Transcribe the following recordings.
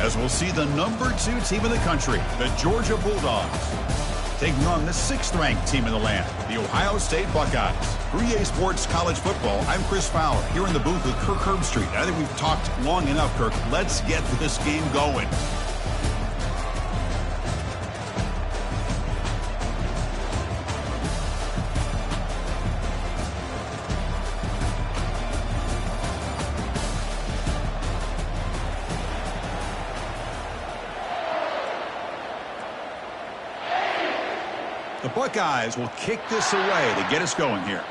as we'll see the #2 team in the country, the Georgia Bulldogs, taking on the 6th-ranked team in the land, the Ohio State Buckeyes. 3A Sports College Football, I'm Chris Fowler, here in the booth with Kirk Herbstreit. I think we've talked long enough, Kirk. Let's get this game going. The Buckeyes will kick this away to get us going here.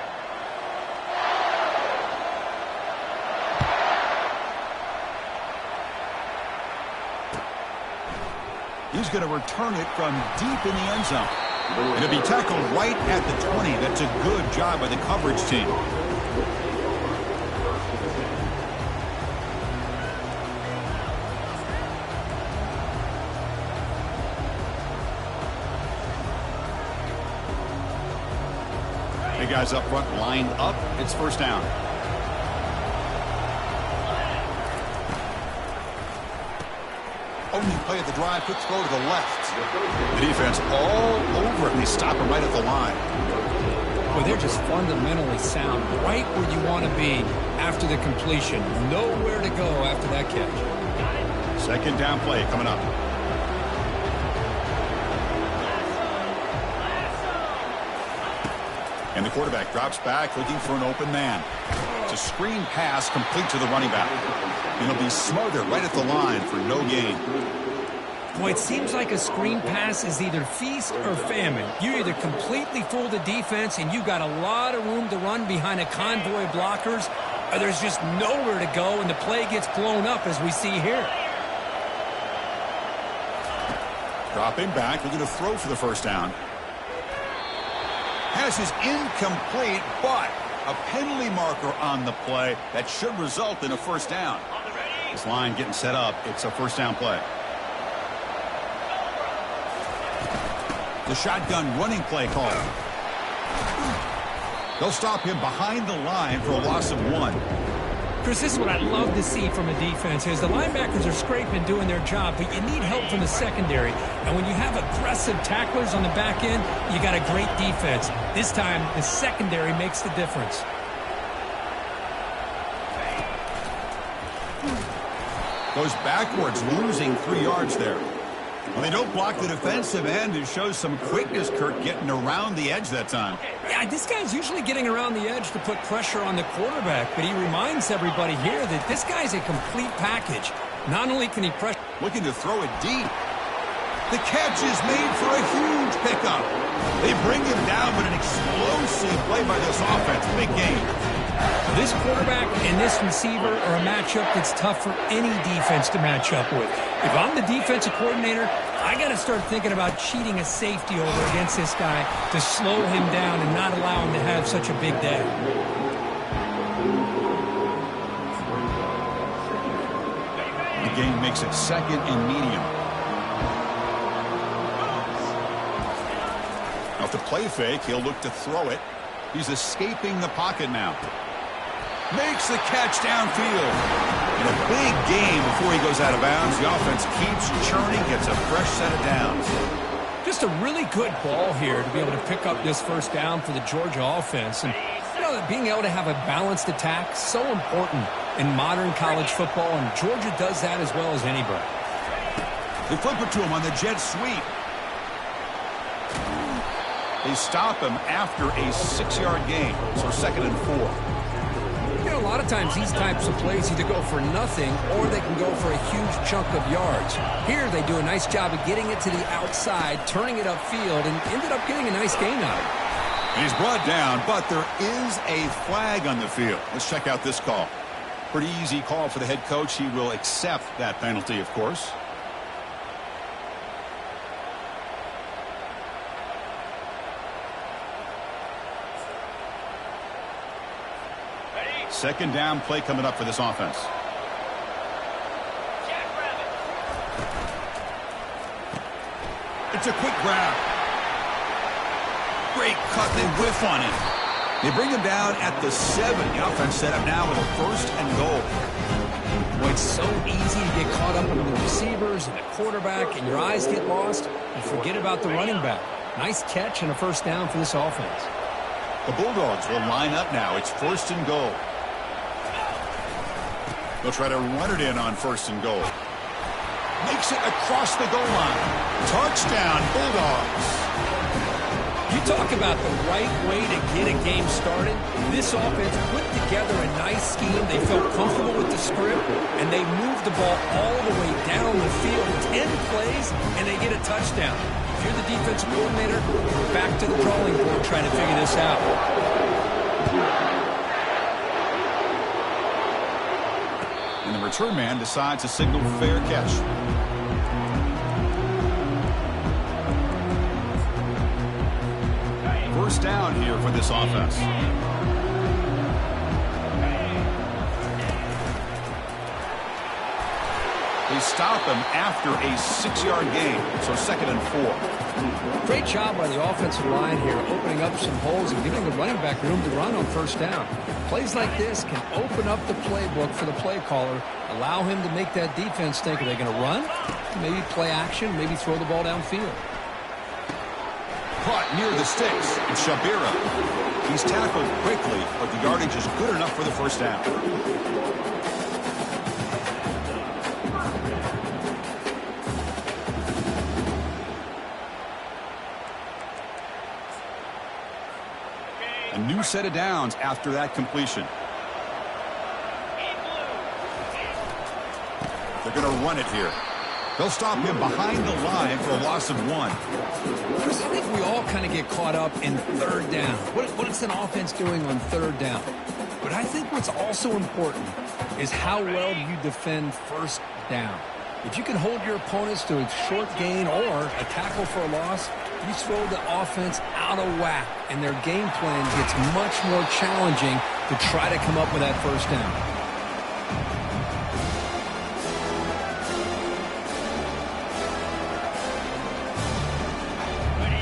He's going to return it from deep in the end zone. It'll be tackled right at the 20. That's a good job by the coverage team. Guys up front lined up. It's first down. Only play of the drive. Quick throw to the left. The defense all over him. They stop him right at the line. Well, they're just fundamentally sound, right where you want to be after the completion. Nowhere to go after that catch. Second down play coming up. And the quarterback drops back looking for an open man. It's a screen pass complete to the running back. And he'll be smothered right at the line for no gain. Boy, it seems like a screen pass is either feast or famine. You either completely fool the defense and you've got a lot of room to run behind a convoy of blockers, or there's just nowhere to go and the play gets blown up as we see here. Dropping back, looking to throw for the first down. Pass is incomplete, but a penalty marker on the play that should result in a first down. This line getting set up. It's a first down play. The shotgun running play call. They'll stop him behind the line for a loss of 1. Chris, this is what I'd love to see from a defense is the linebackers are scraping, doing their job, but you need help from the secondary. And when you have aggressive tacklers on the back end, you got a great defense. This time, the secondary makes the difference. Goes backwards, losing 3 yards there. Well, they don't block the defensive end. It shows some quickness, Kirk, getting around the edge that time. Yeah, this guy's usually getting around the edge to put pressure on the quarterback, but he reminds everybody here that this guy's a complete package. Not only can he pressure... Looking to throw it deep. The catch is made for a huge pickup. They bring him down, but an explosive play by this offense. Big game. This quarterback and this receiver are a matchup that's tough for any defense to match up with. If I'm the defensive coordinator, I got to start thinking about cheating a safety over against this guy to slow him down and not allow him to have such a big day. The game makes it second and medium. Now to play fake, he'll look to throw it. He's escaping the pocket now. Makes the catch downfield. In a big game before he goes out of bounds. The offense keeps churning, gets a fresh set of downs. Just a really good ball here to be able to pick up this first down for the Georgia offense. And, you know, being able to have a balanced attack, so important in modern college football, and Georgia does that as well as anybody. They flip it to him on the jet sweep. They stop him after a 6-yard gain, so second and 4. You know, a lot of times these types of plays either go for nothing or they can go for a huge chunk of yards. Here they do a nice job of getting it to the outside, turning it upfield, and ended up getting a nice gain out of it. And he's brought down, but there is a flag on the field. Let's check out this call. Pretty easy call for the head coach. He will accept that penalty, of course. Second down play coming up for this offense. It's a quick grab. Great cut. They whiff on it. They bring him down at the 7. The offense set up now with a first and goal. Well, it's so easy to get caught up in the receivers and the quarterback and your eyes get lost, you forget about the running back. Nice catch and a first down for this offense. The Bulldogs will line up now. It's 1st and goal. They'll try to run it in on 1st and goal. Makes it across the goal line. Touchdown, Bulldogs. You talk about the right way to get a game started. This offense put together a nice scheme. They felt comfortable with the script, and they moved the ball all the way down the field. 10 plays, and they get a touchdown. If you're the defensive coordinator, back to the drawing board trying to figure this out. And the return man decides to signal fair catch. First down here for this offense. They stop him after a 6-yard gain, so 2nd and 4. Great job by the offensive line here, opening up some holes and giving the running back room to run on first down. Plays like this can open up the playbook for the play caller, allow him to make that defense think, are they going to run? Maybe play action, maybe throw the ball downfield. Caught near the sticks, and Shabira. He's tackled quickly, but the yardage is good enough for the first down. A new set of downs after that completion. They're going to run it here. They'll stop him behind the line for a loss of 1. Chris, I think we all kind of get caught up in third down. What is an offense doing on third down? But I think what's also important is how well do you defend first down. If you can hold your opponents to a short gain or a tackle for a loss, you throw the offense out of whack, and their game plan gets much more challenging to try to come up with that first down.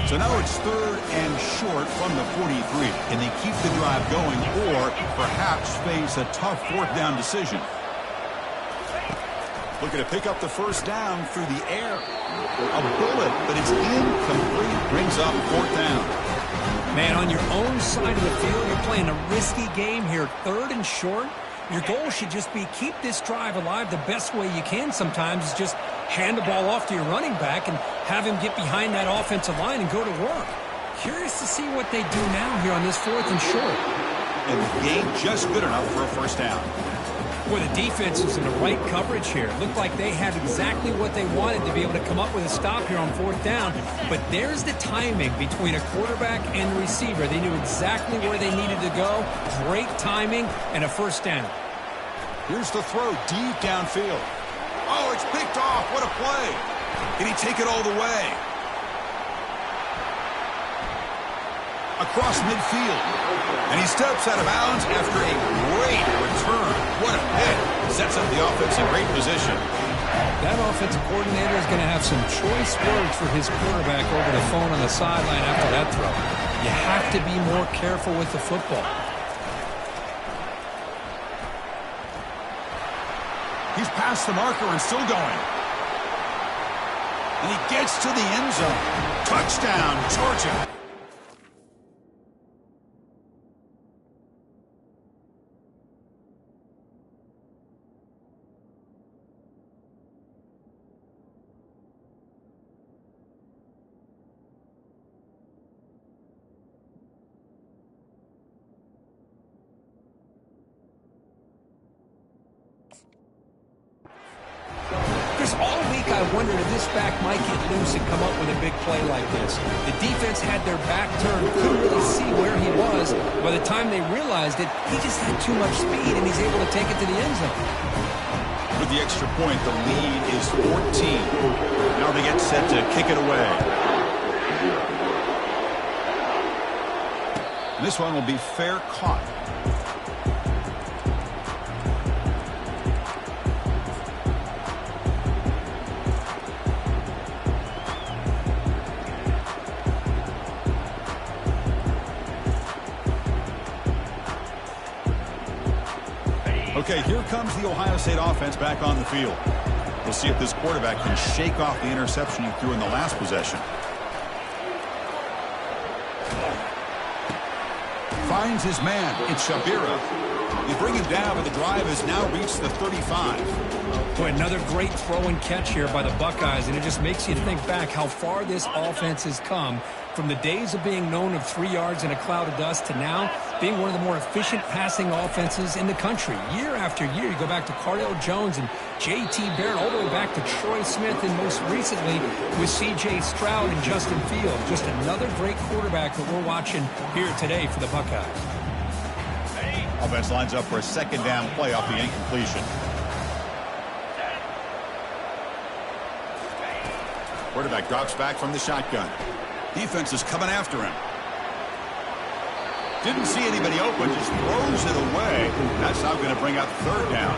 So now it's 3rd and short from the 43. Can they keep the drive going or perhaps face a tough 4th down decision? Looking to pick up the first down through the air. A bullet, but it's incomplete. Brings up 4th down. Man, on your own side of the field, you're playing a risky game here. 3rd and short. Your goal should just be keep this drive alive the best way you can sometimes is just hand the ball off to your running back and have him get behind that offensive line and go to work. Curious to see what they do now here on this 4th and short. And the game just good enough for a first down. Boy, the defense is in the right coverage here. It looked like they had exactly what they wanted to be able to come up with a stop here on 4th down. But there's the timing between a quarterback and the receiver. They knew exactly where they needed to go. Great timing and a first down. Here's the throw deep downfield. Oh, it's picked off. What a play. Can he take it all the way? Across midfield. And he steps out of bounds after a great return. What a hit. Sets up the offense in great position. That offensive coordinator is going to have some choice words for his quarterback over the phone on the sideline after that throw. You have to be more careful with the football. He's past the marker and still going. And he gets to the end zone. Touchdown, Georgia. All week I wondered if this back might get loose and come up with a big play like this. The defense had their back turned, couldn't really see where he was. By the time they realized it, he just had too much speed, and he's able to take it to the end zone. With the extra point, the lead is 14. Now they get set to kick it away. And this one will be fair caught. Okay, here comes the Ohio State offense back on the field. The We'll see if this quarterback can shake off the interception he threw in the last possession. Finds his man. It's Shabira. They bring him down, but the drive has now reached the 35. Boy, another great throw and catch here by the Buckeyes, and it just makes you think back how far this offense has come from the days of being known of 3 yards in a cloud of dust to now being one of the more efficient passing offenses in the country. Year after year, you go back to Cardale Jones and J.T. Barrett, all the way back to Troy Smith, and most recently with C.J. Stroud and Justin Fields. Just another great quarterback that we're watching here today for the Buckeyes. Offense lines up for a second down play off the incompletion. Quarterback drops back from the shotgun. Defense is coming after him. Didn't see anybody open, just throws it away. That's now going to bring up third down.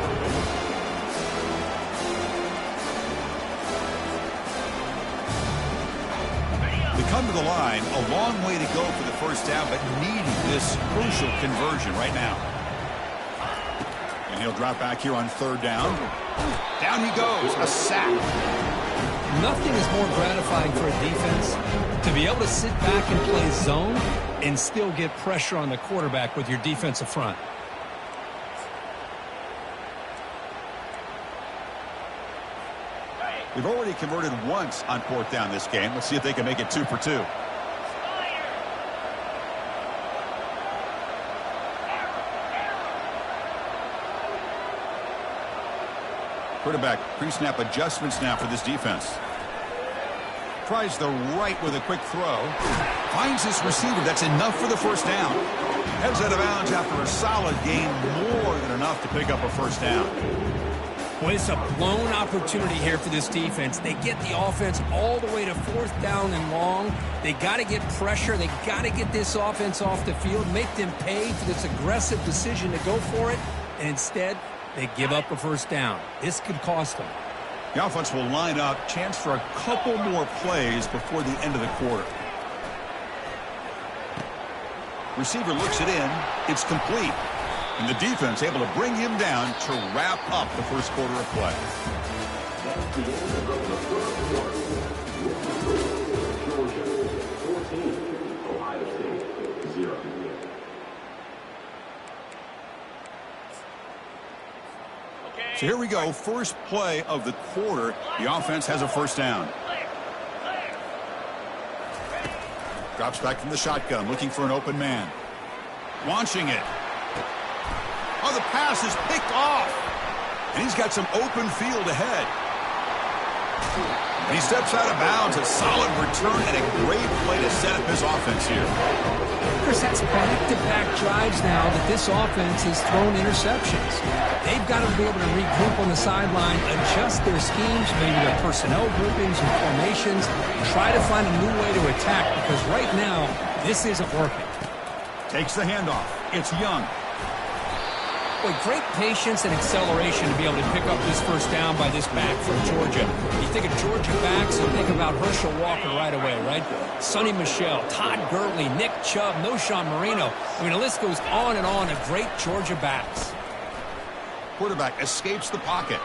They come to the line, a long way to go for the first down, but needing this crucial conversion right now. And he'll drop back here on third down. Down he goes, a sack. Nothing is more gratifying for a defense to be able to sit back and play zone and still get pressure on the quarterback with your defensive front. They've already converted once on fourth down this game. Let's see if they can make it 2 for 2. Quarterback pre-snap adjustments now for this defense. Tries the right with a quick throw. Finds his receiver. That's enough for the first down. Heads out of bounds after a solid gain. More than enough to pick up a first down. Boy, it's a blown opportunity here for this defense. They get the offense all the way to fourth down and long. They got to get pressure. They got to get this offense off the field, make them pay for this aggressive decision to go for it. And instead, they give up a first down. This could cost them. The offense will line up. Chance for a couple more plays before the end of the quarter. Receiver looks it in. It's complete. And the defense able to bring him down to wrap up the first quarter of play. So here we go. First play of the quarter. The offense has a first down. Drops back from the shotgun, looking for an open man. Launching it. Oh, the pass is picked off. And he's got some open field ahead. And he steps out of bounds. A solid return and a great play to set up his offense here. Chris, that's back-to-back drives now that this offense has thrown interceptions. They've got to be able to regroup on the sideline, adjust their schemes, maybe their personnel groupings and formations, try to find a new way to attack, because right now, this isn't working. Takes the handoff. It's Young. Boy, great patience and acceleration to be able to pick up this first down by this back from Georgia. You think of Georgia backs, you think about Herschel Walker right away, right? Sonny Michel, Todd Gurley, Nick Chubb, Noshawn Marino. I mean, the list goes on and on of great Georgia backs. Quarterback escapes the pocket.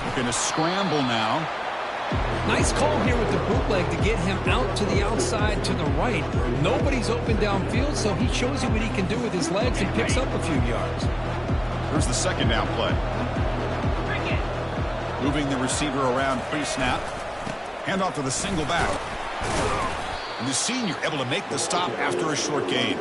Looking to scramble now. Nice call here with the bootleg to get him out to the outside to the right. Nobody's open downfield, so he shows you what he can do with his legs and picks up a few yards. Here's the second down play. Moving the receiver around pre-snap. Handoff to the single back. And the senior able to make the stop after a short gain.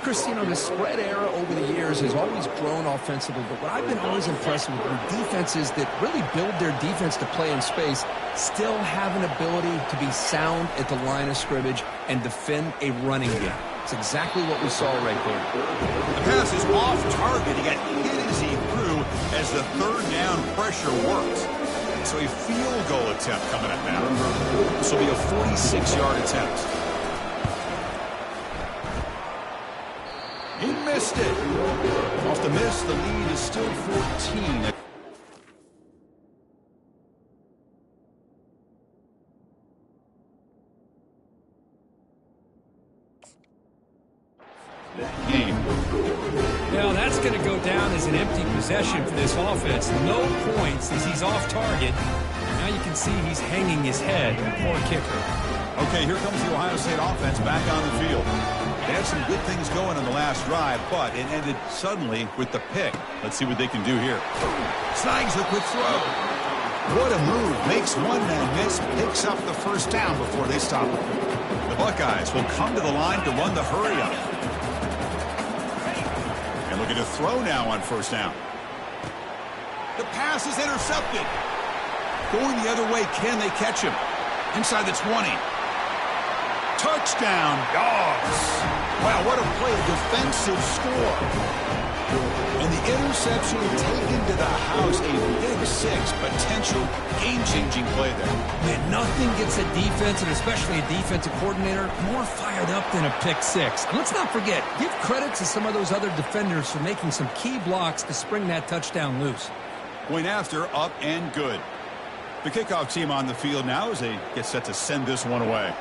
Chris, you know, the spread era over the years has always grown offensively, but what I've been always impressed with are defenses that really build their defense to play in space, still have an ability to be sound at the line of scrimmage and defend a running game. It's exactly what we saw right there. The pass is off target. He got hit as he threw as the third down pressure worked. So a field goal attempt coming up now. This will be a 46-yard attempt. He missed it. Off the miss, the lead is still 14. Now that's going to go down as an empty possession for this offense. No points as he's off target. Now you can see he's hanging his head. Poor kicker. Okay, here comes the Ohio State offense back on the field. They had some good things going on the last drive, but it ended suddenly with the pick. Let's see what they can do here. Snags a quick throw. What a move. Makes one man miss, picks up the first down before they stop him. The Buckeyes will come to the line to run the hurry up. And looking to throw now on first down. The pass is intercepted. Going the other way, can they catch him? Inside the 20. Touchdown, Dogs. Wow, what a play, a defensive score. And the interception taken to the house, a big six, potential game-changing play there. Man, nothing gets a defense, and especially a defensive coordinator, more fired up than a pick six. And let's not forget, give credit to some of those other defenders for making some key blocks to spring that touchdown loose. Point after, up and good. The kickoff team on the field now as they get set to send this one away.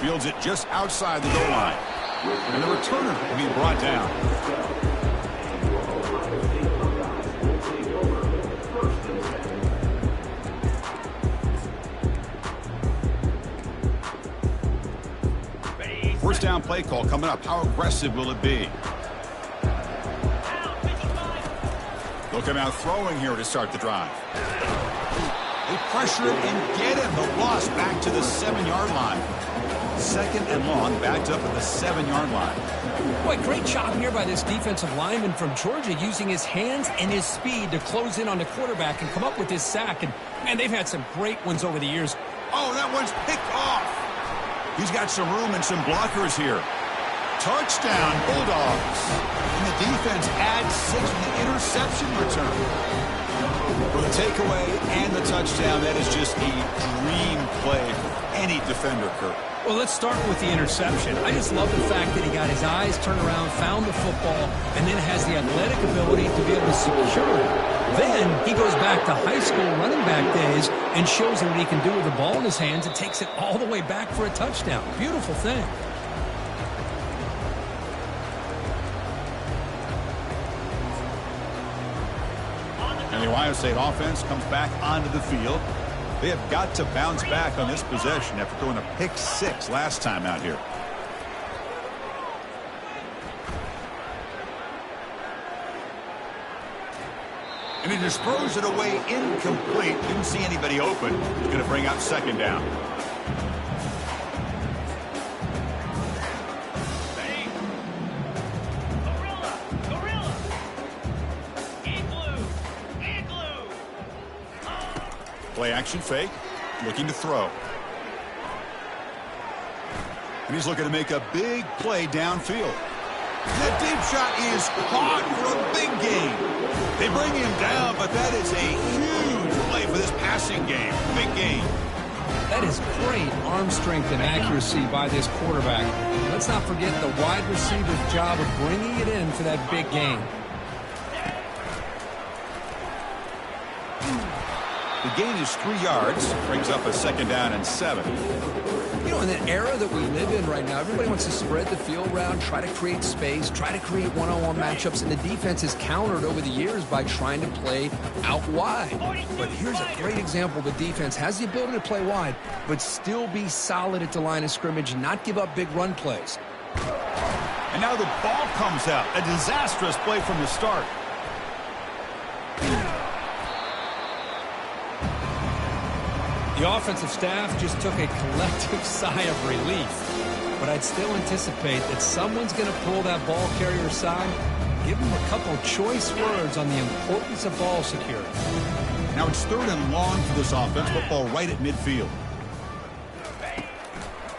Fields it just outside the goal line. And the returner will be brought down. First down play call coming up. How aggressive will it be? They'll come out throwing here to start the drive. They pressure him and get him. The loss back to the 7-yard line. Second and long, backed up at the 7-yard line. Boy, great job here by this defensive lineman from Georgia using his hands and his speed to close in on the quarterback and come up with this sack. And, man, they've had some great ones over the years. Oh, that one's picked off. He's got some room and some blockers here. Touchdown, Bulldogs. And the defense adds 6 with the interception return. For the takeaway and the touchdown, that is just a dream play for any defender, Kurt. Well, let's start with the interception. I just love the fact that he got his eyes turned around, found the football, and then has the athletic ability to be able to secure it. Then he goes back to high school running back days and shows him what he can do with the ball in his hands and takes it all the way back for a touchdown. Beautiful thing. And the Ohio State offense comes back onto the field. They have got to bounce back on this possession after throwing a pick six last time out here. And he just throws it away incomplete. Didn't see anybody open. He's going to bring up second down. Play action fake, looking to throw. And he's looking to make a big play downfield. That deep shot is caught for a big gain. They bring him down, but that is a huge play for this passing game. Big gain. That is great arm strength and accuracy by this quarterback. Let's not forget the wide receiver's job of bringing it in for that big gain. The gain is 3 yards, brings up a second down and 7. You know, in the era that we live in right now, everybody wants to spread the field around, try to create space, try to create one-on-one matchups, and the defense has countered over the years by trying to play out wide. But here's a great example. The defense has the ability to play wide, but still be solid at the line of scrimmage and not give up big run plays. And now the ball comes out. A disastrous play from the start. The offensive staff just took a collective sigh of relief. But I'd still anticipate that someone's going to pull that ball carrier aside, give him a couple choice words on the importance of ball security. Now it's 3rd and long for this offense. Football right at midfield.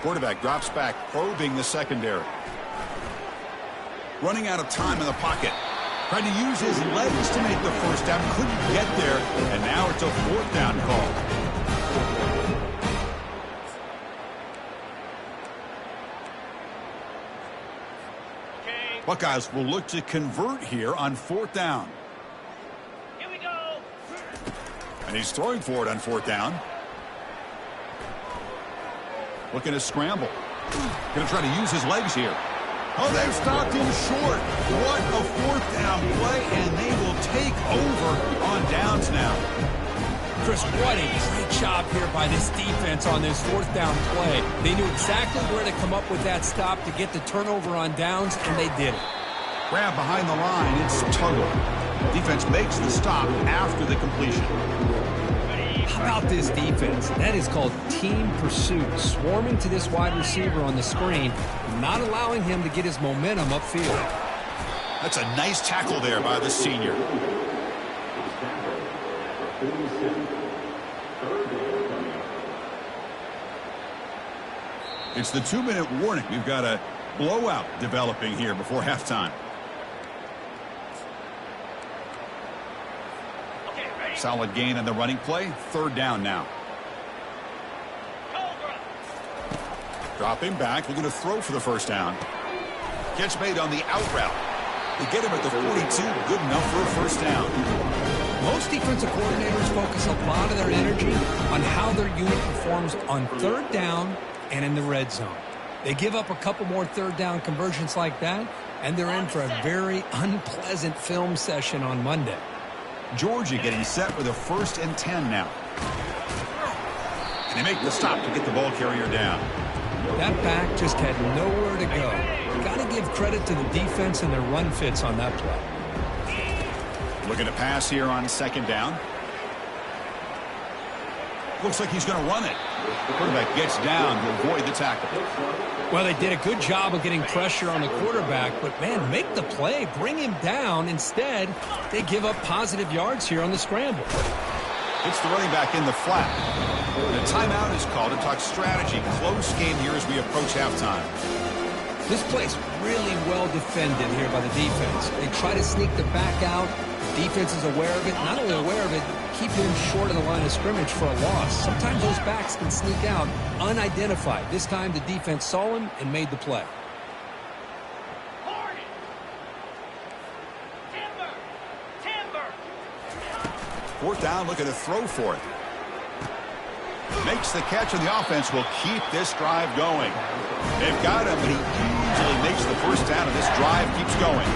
Quarterback drops back, probing the secondary. Running out of time in the pocket. Tried to use his legs to make the first down. Couldn't get there. And now it's a 4th down call. Buckeyes will look to convert here on 4th down. Here we go. And he's throwing for it on 4th down. Looking to scramble. Going to try to use his legs here. Oh, they've stopped him short. What a fourth down play, and they will take over on downs now. Chris, what a great job here by this defense on this fourth down play. They knew exactly where to come up with that stop to get the turnover on downs, and they did it. Grab behind the line. It's Tuggle. Defense makes the stop after the completion. How about this defense? That is called team pursuit. Swarming to this wide receiver on the screen, not allowing him to get his momentum upfield. That's a nice tackle there by the senior. It's the 2-minute warning. We've got a blowout developing here before halftime. Solid gain on the running play. Third down now. Dropping back. Looking to throw for the first down. Catch made on the out route. They get him at the 42. Good enough for a first down. Most defensive coordinators focus a lot of their energy on how their unit performs on third down and in the red zone. They give up a couple more third down conversions like that, and they're in for a very unpleasant film session on Monday. Georgia getting set for the 1st and 10 now. And they make the stop to get the ball carrier down. That back just had nowhere to go. Got to give credit to the defense and their run fits on that play. Looking to pass here on 2nd down. Looks like he's going to run it. The quarterback gets down to avoid the tackle. Well, they did a good job of getting pressure on the quarterback, but, man, make the play. Bring him down. Instead, they give up positive yards here on the scramble. It's the running back in the flat. The timeout is called to talk strategy. Close game here as we approach halftime. This play's really well defended here by the defense. They try to sneak the back out. The defense is aware of it. Not only aware of it, keeping him short of the line of scrimmage for a loss. Sometimes those backs can sneak out unidentified. This time the defense saw him and made the play. Fourth down, looking to throw for it. Makes the catch, and the offense will keep this drive going. They've got him, but he easily makes the first down, and this drive keeps going.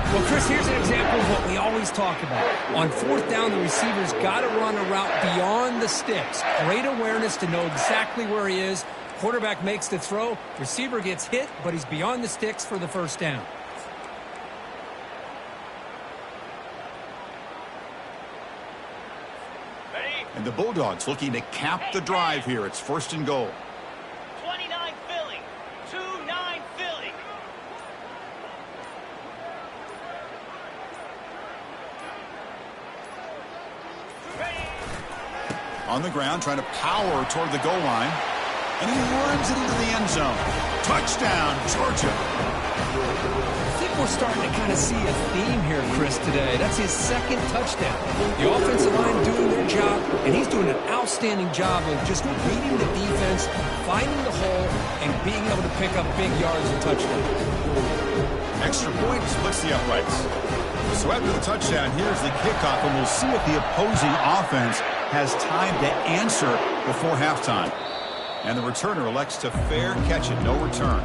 Well, Chris, here's an example of what we always talk about. On fourth down, the receiver's got to run a route beyond the sticks. Great awareness to know exactly where he is. Quarterback makes the throw. Receiver gets hit, but he's beyond the sticks for the first down. And the Bulldogs looking to cap the drive here. It's 1st and goal. 29 Philly. 2-9 Philly. On the ground, trying to power toward the goal line. And he runs it into the end zone. Touchdown, Georgia. I think we're starting to kind of see a theme here, Chris, today. That's his 2nd touchdown. The offensive line doing their job, and he's doing an outstanding job of just reading the defense, finding the hole, and being able to pick up big yards and touchdowns. Extra point splits the uprights. So after the touchdown, here's the kickoff, and we'll see if the opposing offense has time to answer before halftime. And the returner elects to fair catch it, no return.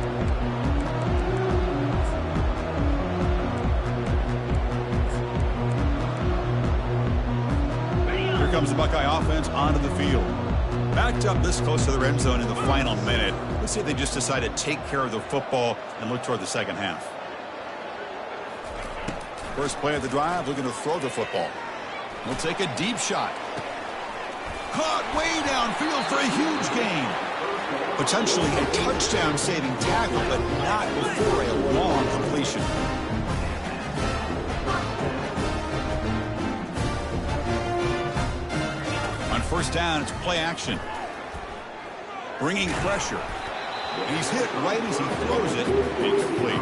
Here comes the Buckeye offense onto the field. Backed up this close to the end zone in the final minute. Let's see if they just decide to take care of the football and look toward the second half. First play of the drive, looking to throw the football. We'll take a deep shot. Caught way downfield for a huge gain. Potentially a touchdown-saving tackle, but not before a long completion. On first down, it's play action. Bringing pressure. And he's hit right as he throws it. Incomplete.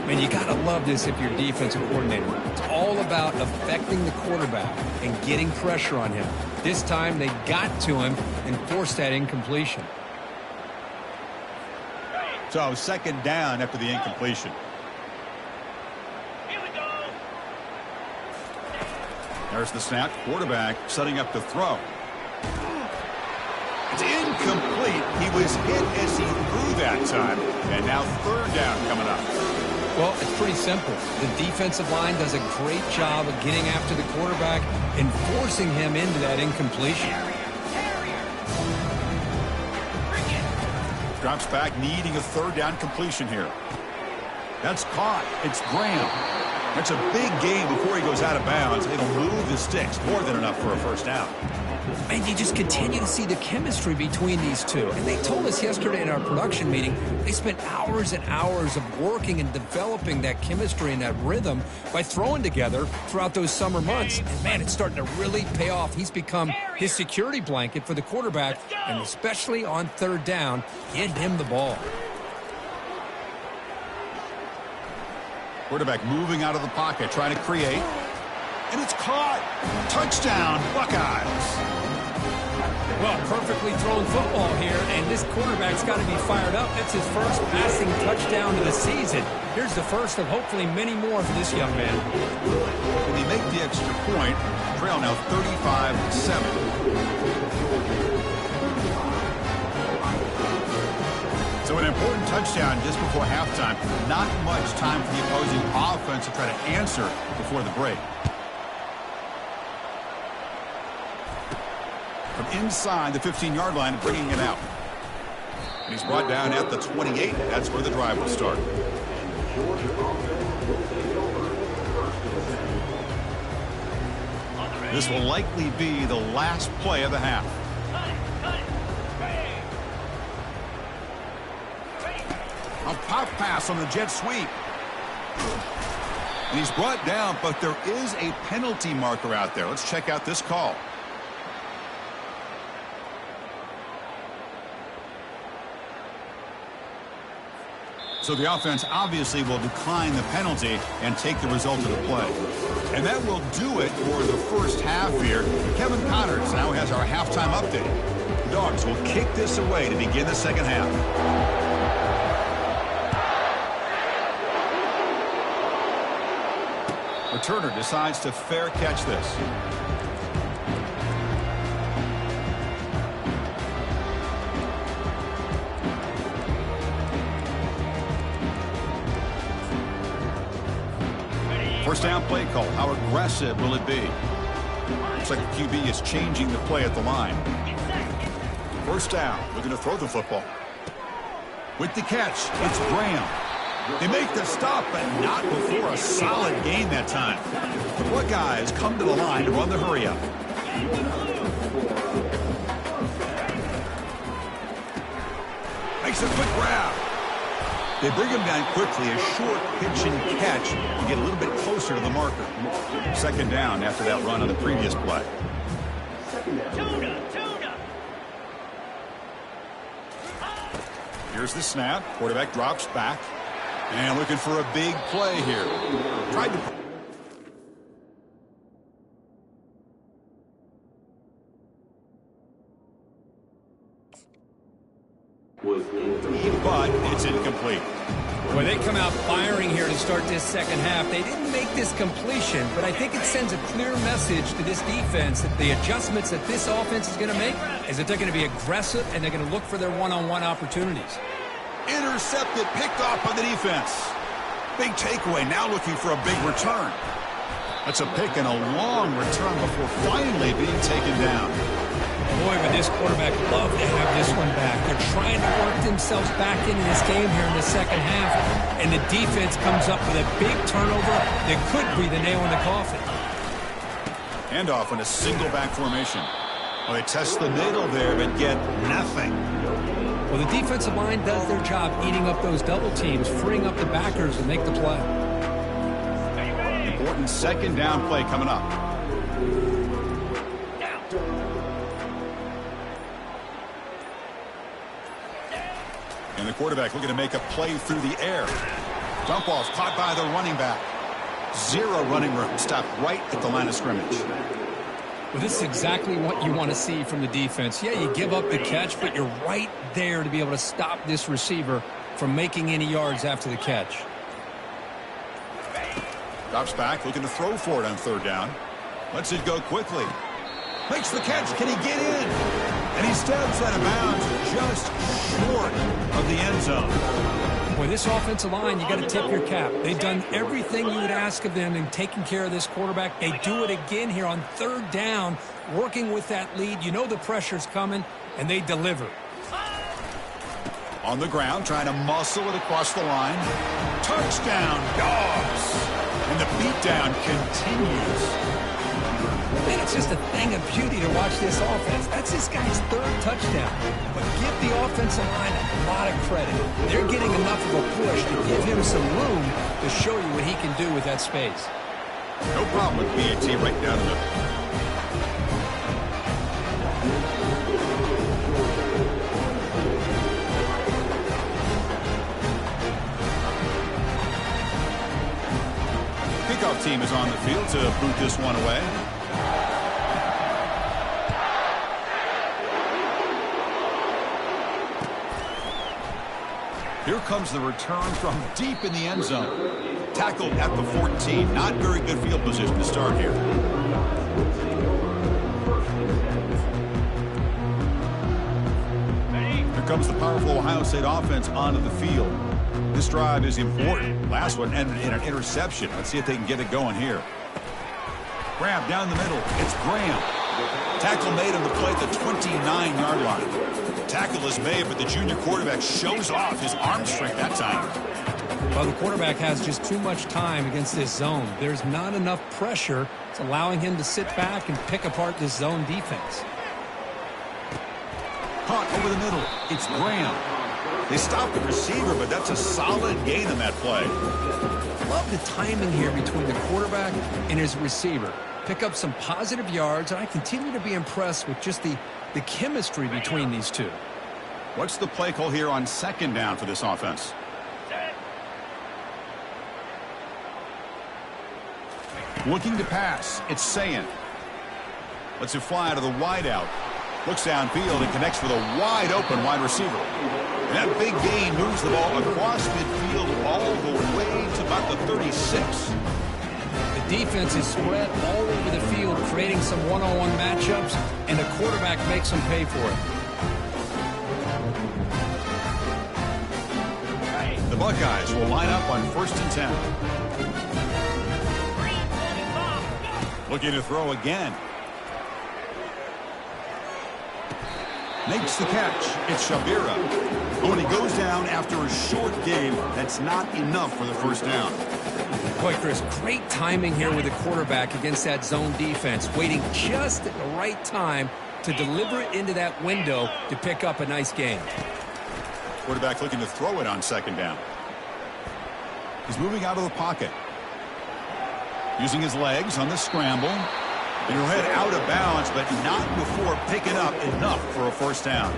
Man, you got to love this if you're a defensive coordinator. It's all about affecting the quarterback and getting pressure on him. This time they got to him and forced that incompletion. So 2nd down after the incompletion. Here we go. There's the snap. Quarterback setting up the throw. It's incomplete. He was hit as he threw that time. And now third down coming up. Well, it's pretty simple. The defensive line does a great job of getting after the quarterback and forcing him into that incompletion. Drops back, needing a third down completion here. That's caught. It's Graham. That's a big gain before he goes out of bounds. It'll move the sticks, more than enough for a first down. And you just continue to see the chemistry between these two. And they told us yesterday in our production meeting, they spent hours and hours of working and developing that chemistry and that rhythm by throwing together throughout those summer months. And, man, it's starting to really pay off. He's become his security blanket for the quarterback, and especially on third down, get him the ball. Quarterback moving out of the pocket, trying to create. And it's caught. Touchdown, Buckeyes. Well, perfectly thrown football here, and this quarterback's got to be fired up. That's his first passing touchdown of the season. Here's the first of hopefully many more for this young man. When they make the extra point, trail now 35-7. So an important touchdown just before halftime. Not much time for the opposing offense to try to answer before the break. From inside the 15-yard line, bringing it out. And he's brought down at the 28. That's where the drive will start. This will likely be the last play of the half. A pop pass on the jet sweep. And he's brought down, but there is a penalty marker out there. Let's check out this call. So the offense obviously will decline the penalty and take the result of the play. And that will do it for the first half here. Kevin Connors now has our halftime update. The Dogs will kick this away to begin the second half. Returner decides to fair catch this. First down play call. How aggressive will it be? Looks like the QB is changing the play at the line. First down. Looking to throw the football. With the catch, it's Graham. They make the stop, but not before a solid gain that time. The Buckeyes come to the line to run the hurry-up. Makes a quick grab. They bring him down quickly, a short pitch and catch to get a little bit closer to the marker. Second down after that run on the previous play. Here's the snap. Quarterback drops back. And looking for a big play here. Tried to... But it's incomplete. Well, they come out firing here to start this second half. They didn't make this completion, but I think it sends a clear message to this defense that the adjustments that this offense is going to make is that they're going to be aggressive and they're going to look for their one-on-one opportunities. Intercepted, picked off by the defense. Big takeaway, now looking for a big return. That's a pick and a long return before finally being taken down. Boy, would this quarterback love to have this one back. They're trying to work themselves back into this game here in the second half, and the defense comes up with a big turnover that could be the nail in the coffin. Handoff in a single back formation. Well, they test the middle there, but get nothing. Well, the defensive line does their job eating up those double teams, freeing up the backers to make the play. Important second down play coming up. And the quarterback looking to make a play through the air. Dump off caught by the running back. Zero running room. Stopped right at the line of scrimmage. Well, this is exactly what you want to see from the defense. Yeah, you give up the catch, but you're right there to be able to stop this receiver from making any yards after the catch. Drops back, looking to throw for it on third down. Lets it go quickly. Makes the catch. Can he get in? And he steps out of bounds just short of the end zone. Boy, this offensive line, you got to tip your cap. They've done everything you would ask of them in taking care of this quarterback. They do it again here on third down, working with that lead. You know the pressure's coming, and they deliver. On the ground, trying to muscle it across the line. Touchdown, Dogs! And the beatdown continues. Man, it's just a thing of beauty to watch this offense. That's this guy's third touchdown. But give the offensive line a lot of credit. They're getting enough of a push to give him some room to show you what he can do with that space. No problem with BAT right down the middle. Kickoff team is on the field to boot this one away. Here comes the return from deep in the end zone. Tackled at the 14. Not very good field position to start here. Here comes the powerful Ohio State offense onto the field. This drive is important. Last one ended in an interception. Let's see if they can get it going here. Grab down the middle. It's Graham. Tackle made on the play at the 29-yard line. Tackle is made, but the junior quarterback shows off his arm strength that time. Well, the quarterback has just too much time against this zone. There's not enough pressure. It's allowing him to sit back and pick apart this zone defense. Caught over the middle. It's Graham. They stop the receiver, but that's a solid gain on that play. Love the timing here between the quarterback and his receiver. Pick up some positive yards, and I continue to be impressed with just the chemistry between these two. What's the play call here on second down for this offense? Looking to pass. It's Ncaa. Lets it fly out of the wideout. Looks downfield and connects with a wide-open wide receiver. And that big gain moves the ball across midfield all the way to about the 36. The defense is spread all over the field, creating some one-on-one matchups, and the quarterback makes them pay for it. The Buckeyes will line up on 1st and 10. Looking to throw again. Makes the catch. It's Shabira. But when he goes down after a short game, that's not enough for the first down. Boy, Chris, great timing here with the quarterback against that zone defense, waiting just at the right time to deliver it into that window to pick up a nice gain. Quarterback looking to throw it on second down. He's moving out of the pocket. Using his legs on the scramble. And he'll head out of bounds, but not before picking up enough for a first down.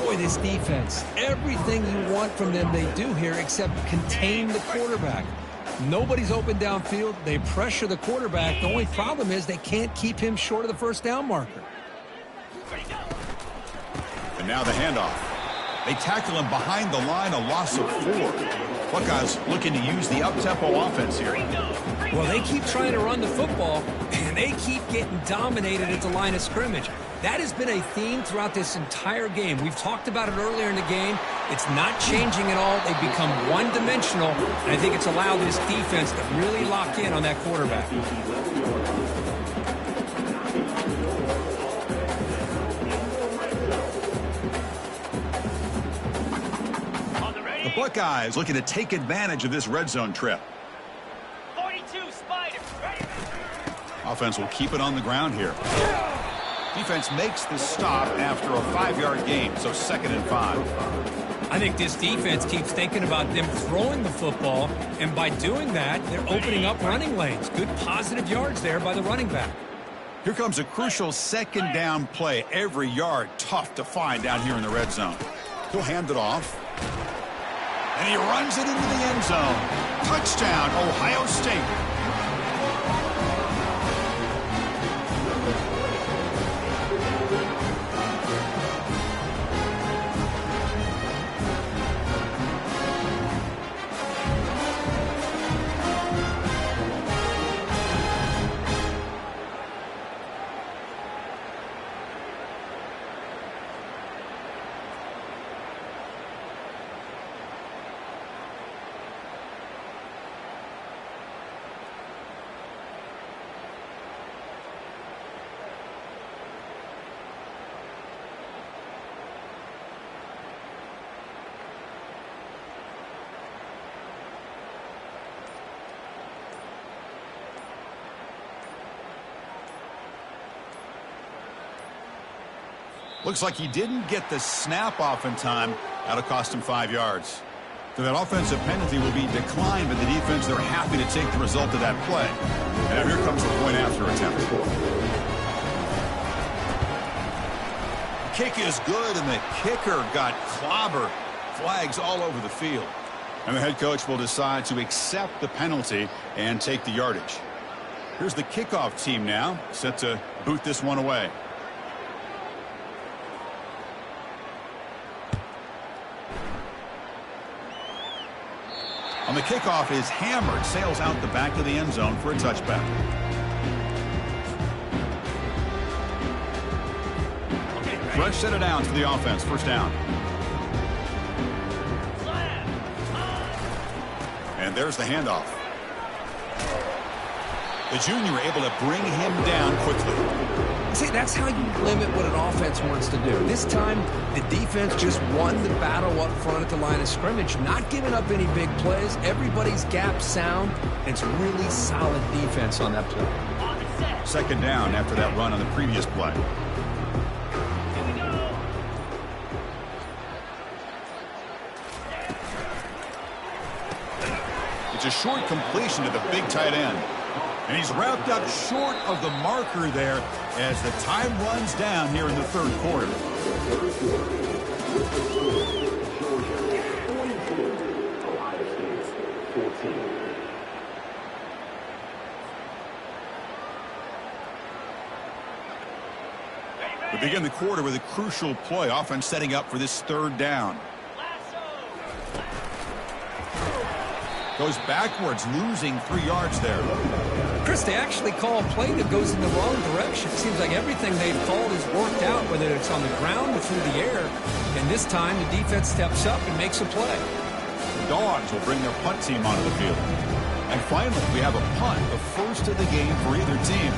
Boy, this defense, everything you want from them they do here except contain the quarterback. Nobody's open downfield. They pressure the quarterback. The only problem is they can't keep him short of the first down marker. And now the handoff. They tackle him behind the line, a loss of 4. Buckeyes looking to use the up-tempo offense here. Well, they keep trying to run the football, and they keep getting dominated at the line of scrimmage. That has been a theme throughout this entire game. We've talked about it earlier in the game. It's not changing at all. They've become one-dimensional, and I think it's allowed this defense to really lock in on that quarterback. The Buckeyes looking to take advantage of this red zone trip. 42 Spider. Offense will keep it on the ground here. Defense makes the stop after a 5-yard gain, so 2nd and 5. I think this defense keeps thinking about them throwing the football, and by doing that, they're opening up running lanes. Good positive yards there by the running back. Here comes a crucial second down play. Every yard tough to find down here in the red zone. He'll hand it off. And he runs it into the end zone. Touchdown, Ohio State. Looks like he didn't get the snap off in time. That'll cost him 5 yards. So that offensive penalty will be declined, but the defense, they're happy to take the result of that play. And now here comes the point after attempt. The kick is good, and the kicker got clobbered. Flags all over the field. And the head coach will decide to accept the penalty and take the yardage. Here's the kickoff team now, set to boot this one away. On the kickoff is hammered, sails out the back of the end zone for a touchback. Fresh set of downs for the offense, first down. And there's the handoff. The junior able to bring him down quickly. See, that's how you limit what an offense wants to do. This time, the defense just won the battle up front at the line of scrimmage, not giving up any big plays. Everybody's gap sound. It's really solid defense on that play. Second down after that run on the previous play. It's a short completion to the big tight end. And he's wrapped up short of the marker there as the time runs down here in the third quarter. We begin the quarter with a crucial play. Offense setting up for this third down. Goes backwards, losing 3 yards there. Chris, they actually call a play that goes in the wrong direction. It seems like everything they've called has worked out, whether it's on the ground or through the air. And this time, the defense steps up and makes a play. The Dogs will bring their punt team onto the field. And finally, we have a punt, the first of the game for either team.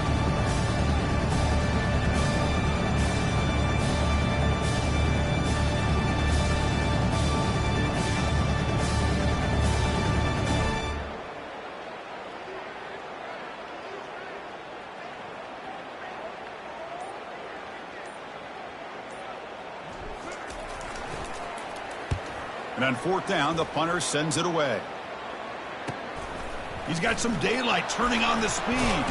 And on fourth down, the punter sends it away. He's got some daylight turning on the speed.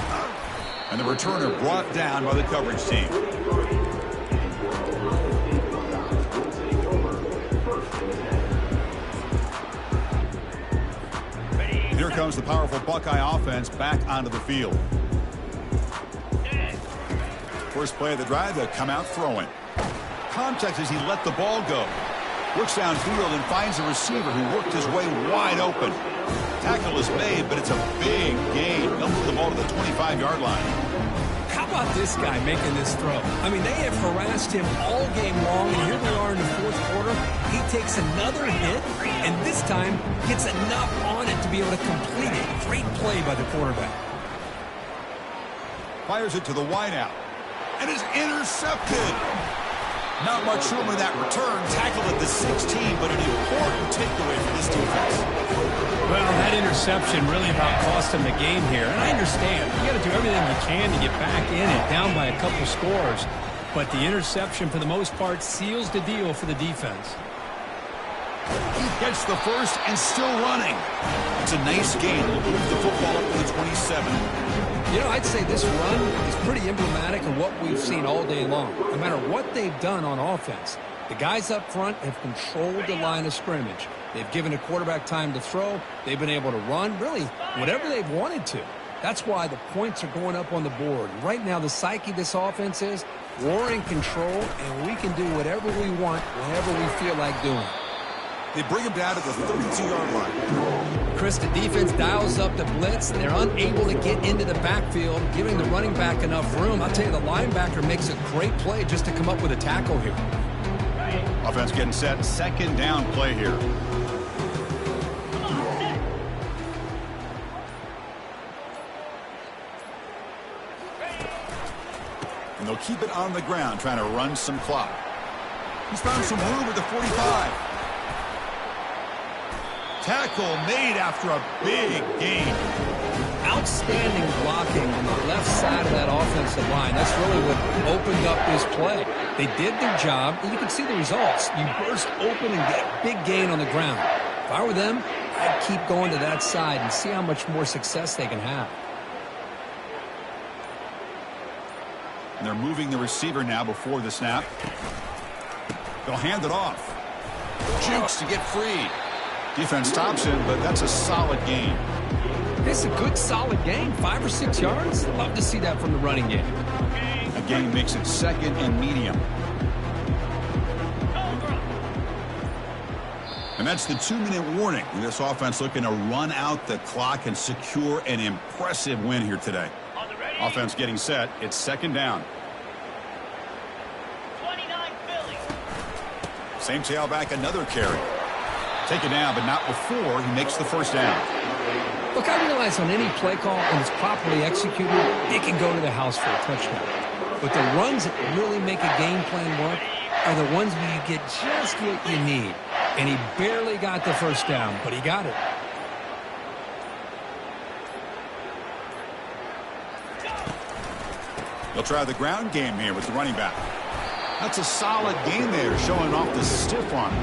And the returner brought down by the coverage team. And here comes the powerful Buckeye offense back onto the field. First play of the drive, they'll come out throwing. Context as he let the ball go. Works downfield and finds a receiver who worked his way wide open. Tackle is made, but it's a big gain. They'll move the ball to the 25-yard line. How about this guy making this throw? I mean, they have harassed him all game long, and here they are in the fourth quarter. He takes another hit, and this time gets enough on it to be able to complete it. Great play by the quarterback. Fires it to the wideout, and is intercepted. Not much room in that return. Tackled at the 16, but an important takeaway for this defense. Well, that interception really about cost him the game here. And I understand. You got to do everything you can to get back in it, down by a couple scores. But the interception, for the most part, seals the deal for the defense. He gets the first and still running. It's a nice gain. We'll move the football up to the 27. You know, I'd say this run is pretty emblematic of what we've seen all day long. No matter what they've done on offense, the guys up front have controlled the line of scrimmage. They've given a quarterback time to throw. They've been able to run, really, whatever they've wanted to. That's why the points are going up on the board. Right now, the psyche of this offense is we're in control, and we can do whatever we want, whenever we feel like doing. They bring him down to the 32-yard line. Chris, the defense dials up the blitz. They're unable to get into the backfield, giving the running back enough room. I'll tell you, the linebacker makes a great play just to come up with a tackle here. Offense getting set. Second down play here. And they'll keep it on the ground, trying to run some clock. He's found some room at the 45. Tackle made after a big gain. Outstanding blocking on the left side of that offensive line. That's really what opened up this play. They did their job, and you can see the results. You burst open and get a big gain on the ground. If I were them, I'd keep going to that side and see how much more success they can have. And they're moving the receiver now before the snap. They'll hand it off. Jukes to get free. Defense stops him, but that's a solid gain. It's a good, solid gain. 5 or 6 yards. Love to see that from the running game. A gain makes it 2nd and medium. And that's the 2-minute warning. This offense looking to run out the clock and secure an impressive win here today. Offense getting set. It's 2nd down. 29 Philly. Same tailback, another carry. Take it down, but not before he makes the 1st down. Look, I realize on any play call, when it's properly executed, it can go to the house for a touchdown. But the runs that really make a game plan work are the ones where you get just what you need. And he barely got the 1st down, but he got it. They'll try the ground game here with the running back. That's a solid game there, showing off the stiff arm.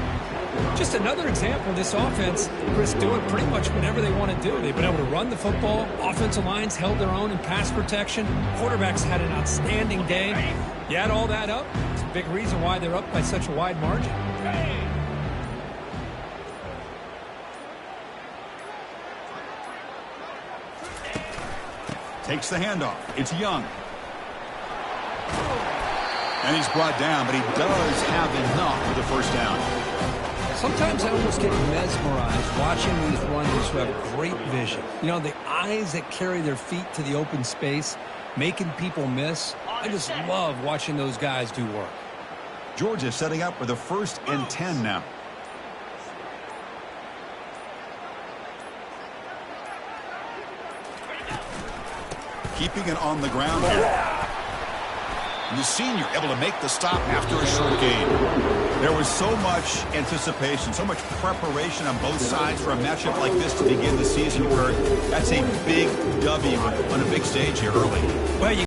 Just another example of this offense, Chris, doing pretty much whatever they want to do. They've been able to run the football. Offensive lines held their own in pass protection. Quarterbacks had an outstanding day. You add all that up, it's a big reason why they're up by such a wide margin. Takes the handoff. It's Young. And he's brought down, but he does have enough for the 1st down. Sometimes I almost get mesmerized watching these runners who have great vision. You know, the eyes that carry their feet to the open space, making people miss. I just love watching those guys do work. Georgia setting up for the 1st and 10 now. Keeping it on the ground here. And the senior able to make the stop after a short gain. There was so much anticipation, so much preparation on both sides for a matchup like this to begin the season, where that's a big W on a big stage here early. Well, you